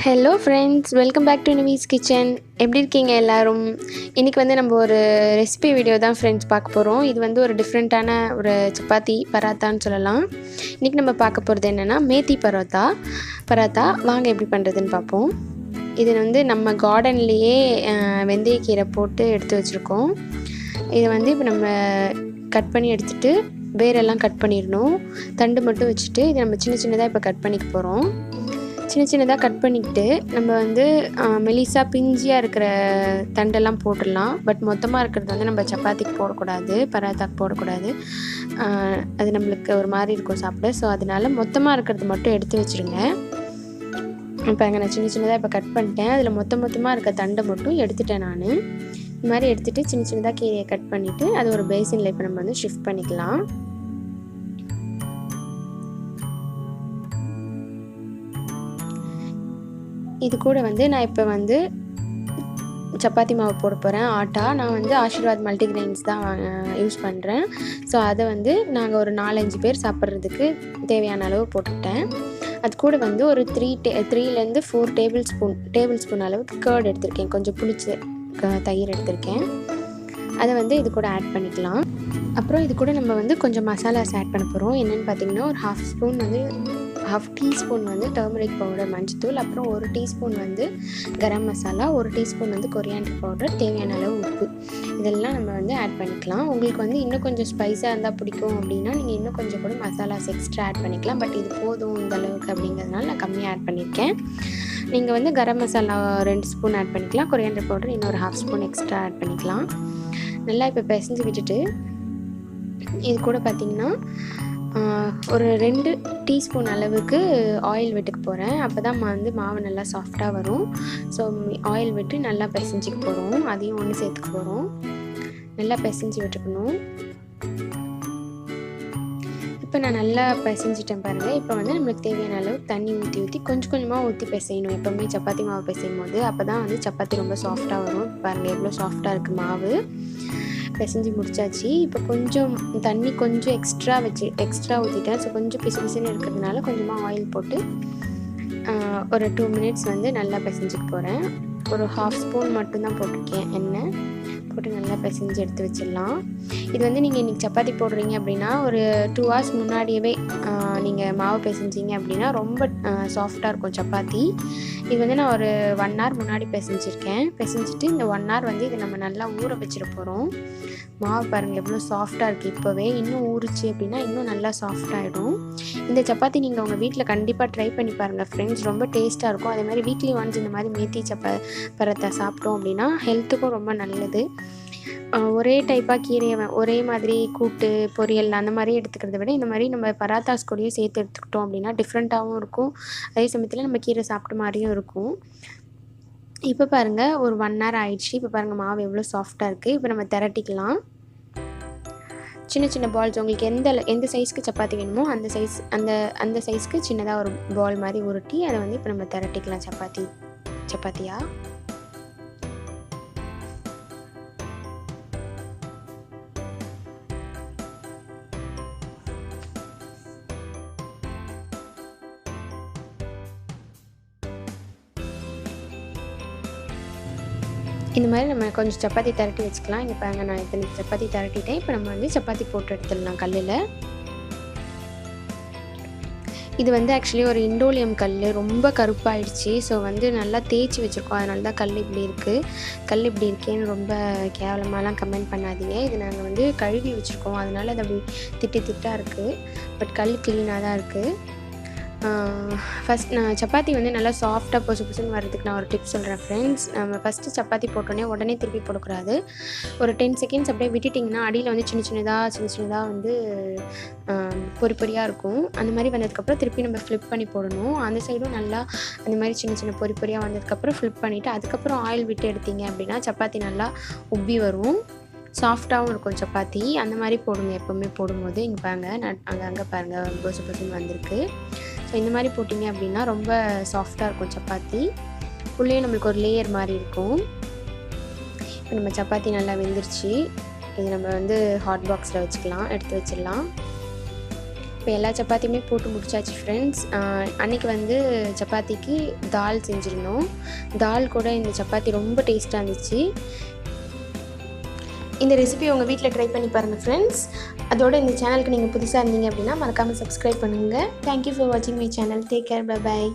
Hello friends, welcome back to Nivi's kitchen. எப்படி இருக்கீங்க எல்லோரும்? இன்றைக்கி வந்து நம்ம ஒரு ரெசிபி வீடியோ தான் ஃப்ரெண்ட்ஸ் பார்க்க போகிறோம். இது வந்து ஒரு டிஃப்ரெண்ட்டான ஒரு சப்பாத்தி பராத்தான்னு சொல்லலாம். இன்றைக்கி நம்ம பார்க்க போகிறது என்னென்னா மேத்தி பராத்தா. வாங்க எப்படி பண்ணுறதுன்னு பார்ப்போம். இது வந்து நம்ம கார்டன்லேயே வெந்தயக்கீரை போட்டு எடுத்து வச்சுருக்கோம். இதை வந்து இப்போ நம்ம கட் பண்ணி எடுத்துகிட்டு வேரெல்லாம் கட் பண்ணிடணும். தண்டு மட்டும் வச்சுட்டு இதை நம்ம சின்ன சின்னதாக இப்போ கட் பண்ணிக்க போகிறோம். சின்ன சின்னதாக கட் பண்ணிக்கிட்டு நம்ம வந்து மெலிசாக பிஞ்சியாக இருக்கிற தண்டெல்லாம் போட்டுடலாம். பட் மொத்தமாக இருக்கிறது வந்து நம்ம சப்பாத்திக்கு போடக்கூடாது, பராத்தாக்கு போடக்கூடாது. அது நம்மளுக்கு ஒரு மாதிரி இருக்கும் சாப்பிட. ஸோ அதனால் மொத்தமாக இருக்கிறது மட்டும் எடுத்து வச்சுருங்க. இப்போ அங்கே நான் சின்ன சின்னதாக இப்போ கட் பண்ணிட்டேன். அதில் மொத்தமாக இருக்க தண்டை மட்டும் எடுத்துட்டேன். நான் இந்த மாதிரி எடுத்துகிட்டு சின்ன சின்னதாக கீரையை கட் பண்ணிவிட்டு அது ஒரு பேசினில் இப்போ நம்ம வந்து ஷிஃப்ட் பண்ணிக்கலாம். இது கூட வந்து நான் இப்போ வந்து சப்பாத்தி மாவு போட போகிறேன். ஆட்டா நான் வந்து ஆஷிர்வாத் மல்டிகிரெயின்ஸ் தான் யூஸ் பண்ணுறேன். ஸோ அதை வந்து நாங்கள் ஒரு 4-5 பேர் சாப்பிட்றதுக்கு தேவையான அளவு போட்டுக்கிட்டேன். அது கூட வந்து ஒரு 3-4 டேபிள் ஸ்பூன் அளவுக்கு கர்ட் எடுத்திருக்கேன். கொஞ்சம் புளிச்ச தயிர் எடுத்திருக்கேன். அதை வந்து இது கூட ஆட் பண்ணிக்கலாம். அப்புறம் இது கூட நம்ம வந்து கொஞ்சம் மசாலாஸ் ஆட் பண்ண போகிறோம். என்னென்னு பார்த்திங்கன்னா ஒரு ஹாஃப் டீஸ்பூன் வந்து டர்மரிக் பவுடர் மஞ்சத்தூள், அப்புறம் 1 டீஸ்பூன் வந்து கரம் மசாலா, 1 டீஸ்பூன் வந்து கொரியாண்டர் பவுடர், தேவையான அளவு உப்பு, இதெல்லாம் நம்ம வந்து ஆட் பண்ணிக்கலாம். உங்களுக்கு வந்து இன்னும் கொஞ்சம் ஸ்பைஸாக இருந்தால் பிடிக்கும் அப்படின்னா நீங்கள் இன்னும் கொஞ்சம் கூட மசாலாஸ் எக்ஸ்ட்ரா ஆட் பண்ணிக்கலாம். பட் இது போதும் இந்த அளவுக்கு அப்படிங்கிறதுனால நான் கம்மியாக ஆட் பண்ணியிருக்கேன். நீங்கள் வந்து கரம் மசாலா 2 ஸ்பூன் ஆட் பண்ணிக்கலாம். கொரியாண்டர் பவுடர் இன்னொரு ½ ஸ்பூன் எக்ஸ்ட்ரா ஆட் பண்ணிக்கலாம். நல்லா இப்போ பிசைஞ்சு விட்டுட்டு இது கூட பார்த்திங்கன்னா ஒரு 2 டீஸ்பூன் அளவுக்கு ஆயில் விட்டுக்க போகிறேன். அப்போ தான் வந்து மாவு நல்லா சாஃப்டாக வரும். ஸோ ஆயில் விட்டு நல்லா பிசைஞ்சிக்க போகிறோம். அதையும் ஒன்று சேர்த்துக்க போகிறோம். நல்லா பிசைஞ்சு விட்டுக்கணும். இப்போ நான் நல்லா பிசைஞ்சிட்டேன் பாருங்கள். இப்போ வந்து நம்மளுக்கு தேவையான அளவு தண்ணி ஊற்றி கொஞ்சம் கொஞ்சமாக ஊற்றி பிசையணும். எப்போவுமே சப்பாத்தி மாவு பிசையும் போது அப்போ தான் வந்து சப்பாத்தி ரொம்ப சாஃப்டாக வரும். பாருங்கள் எவ்வளோ சாஃப்டாக இருக்குது மாவு. பிசைஞ்சு முடிச்சாச்சு. இப்போ கொஞ்சம் தண்ணி கொஞ்சம் எக்ஸ்ட்ரா ஊற்றிட்டேன். ஸோ கொஞ்சம் பிசுன்னு இருக்கிறதுனால கொஞ்சமாக ஆயில் போட்டு ஒரு 2 மினிட்ஸ் வந்து நல்லா பிசைஞ்சிக்க போகிறேன். ஒரு ½ ஸ்பூன் மட்டும்தான் போட்டிருக்கேன். எண்ணெய் போட்டு நல்லா பிசைஞ்சு எடுத்து வச்சிடலாம். இது வந்து நீங்கள் இன்றைக்கி சப்பாத்தி போடுறீங்க அப்படின்னா ஒரு 2 hours முன்னாடியவே நீங்கள் மாவு பிசைஞ்சிங்க அப்படின்னா ரொம்ப சாஃப்டாக இருக்கும் சப்பாத்தி. இது வந்து நான் ஒரு 1 hour முன்னாடி பிசைஞ்சிட்டு இந்த 1 hour வந்து இதை நம்ம நல்லா ஊற வச்சிட போகிறோம். மாவு பாருங்கள் எவ்வளோ சாஃப்டாக இருக்குது. இப்போவே இன்னும் ஊறிச்சு அப்படின்னா இன்னும் நல்லா சாஃப்டாகிடும். இந்த சப்பாத்தி நீங்கள் உங்கள் வீட்டில் கண்டிப்பாக ட்ரை பண்ணி பாருங்கள் ஃப்ரெண்ட்ஸ். ரொம்ப டேஸ்ட்டாக இருக்கும். அதே மாதிரி வீக்லி ஒன்ஸ் இந்த மாதிரி மேத்தி பராத்தா சாப்பிட்டோம் அப்படின்னா ஹெல்த்துக்கும் ரொம்ப நல்லது. ஒரே டைப்பாக கீரையை ஒரே மாதிரி கூட்டு பொரியல் அந்த மாதிரி எடுத்துக்கிறத விட இந்த மாதிரி நம்ம பராத்தாஸ் கூடயும் சேர்த்து எடுத்துக்கிட்டோம் அப்படின்னா டிஃப்ரெண்ட்டாகவும் இருக்கும். அதே சமயத்தில் நம்ம கீரை சாப்பிட்ட மாதிரியும் இருக்கும். இப்போ பாருங்கள் ஒரு 1 hour ஆயிடுச்சு. இப்போ பாருங்கள் மாவு எவ்வளோ சாஃப்டாக இருக்குது. இப்போ நம்ம திரட்டிக்கலாம். சின்ன சின்ன பால்ஸ் உங்களுக்கு எந்த சைஸ்க்கு சப்பாத்தி வேணுமோ அந்த சைஸ்க்கு சின்னதாக ஒரு பால் மாதிரி உருட்டி அதை வந்து இப்போ நம்ம திரட்டிக்கலாம் சப்பாத்தியாக. இந்த மாதிரி நம்ம கொஞ்சம் சப்பாத்தி திரட்டி வச்சுக்கலாம். இங்கே பாருங்கள் நான் இத்தனை சப்பாத்தி திரட்டிட்டேன். இப்போ நம்ம வந்து சப்பாத்தி போட்டு எடுத்துடலாம் கல்லில். இது வந்து ஆக்சுவலி ஒரு இண்டோலியம் கல், ரொம்ப கருப்பாயிடுச்சு. ஸோ வந்து நல்லா தேய்ச்சி வச்சுருக்கோம். அதனால தான் கல் இப்படி இருக்கேன்னு ரொம்ப கேவலமாலாம் கமெண்ட் பண்ணாதீங்க. இது நாங்கள் வந்து கழுவி வச்சுருக்கோம். அதனால அது அப்படி திட்டாக இருக்குது. பட் கல் க்ளீனாக தான் இருக்குது. ஃபஸ்ட் நான் சப்பாத்தி வந்து நல்லா சாஃப்டாக பொசுன்னு வர்றதுக்கு நான் ஒரு டிப் சொல்கிறேன் ஃப்ரெண்ட்ஸ். நம்ம ஃபஸ்ட்டு சப்பாத்தி போட்டோன்னே உடனே திருப்பி போடக்கூடாது. ஒரு 10 செகண்ட்ஸ் அப்படியே விட்டுட்டிங்கன்னா அடியில் வந்து சின்ன சின்னதாக வந்து பொறியாக இருக்கும். அந்த மாதிரி வந்ததுக்கப்புறம் திருப்பி நம்ம ஃப்ளிப் பண்ணி போடணும். அந்த சைடும் நல்லா அந்த மாதிரி சின்ன பொறியாக வந்ததுக்கப்புறம் ஃப்ளிப் பண்ணிவிட்டு அதுக்கப்புறம் ஆயில் விட்டு எடுத்தீங்க அப்படின்னா சப்பாத்தி நல்லா உப்பி வரும். சாஃப்டாகவும் இருக்கும் சப்பாத்தி. அந்த மாதிரி போடுங்க எப்போவுமே போடும்போது. இங்கே பாருங்கள் அங்கே பாருங்கள் பொசுன்னு வந்திருக்கு. ஸோ இந்த மாதிரி போட்டிங்க அப்படின்னா ரொம்ப சாஃப்டாக இருக்கும் சப்பாத்தி. உள்ளே நம்மளுக்கு ஒரு லேயர் மாதிரி இருக்கும். இப்போ நம்ம சப்பாத்தி நல்லா வெந்துருச்சு. இது நம்ம வந்து ஹாட் பாக்ஸில் எடுத்து வச்சிடலாம். இப்போ எல்லா சப்பாத்தியுமே போட்டு முடிச்சாச்சு ஃப்ரெண்ட்ஸ். அன்றைக்கி வந்து சப்பாத்திக்கு தால் செஞ்சுருந்தோம். தால் கூட இந்த சப்பாத்தி ரொம்ப டேஸ்ட்டாக இருந்துச்சு. இந்த ரெசிபி உங்கள் வீட்டில் ட்ரை பண்ணி பாருங்கள் ஃப்ரெண்ட்ஸ். அதோட இந்த சேனலுக்கு நீங்கள் புதுசாக இருந்தீங்க அப்படின்னா மறக்காமல் சப்ஸ்கிரைப் பண்ணுங்கள். தேங்க்யூ ஃபார் வாட்சிங் my channel. Take care. Bye bye.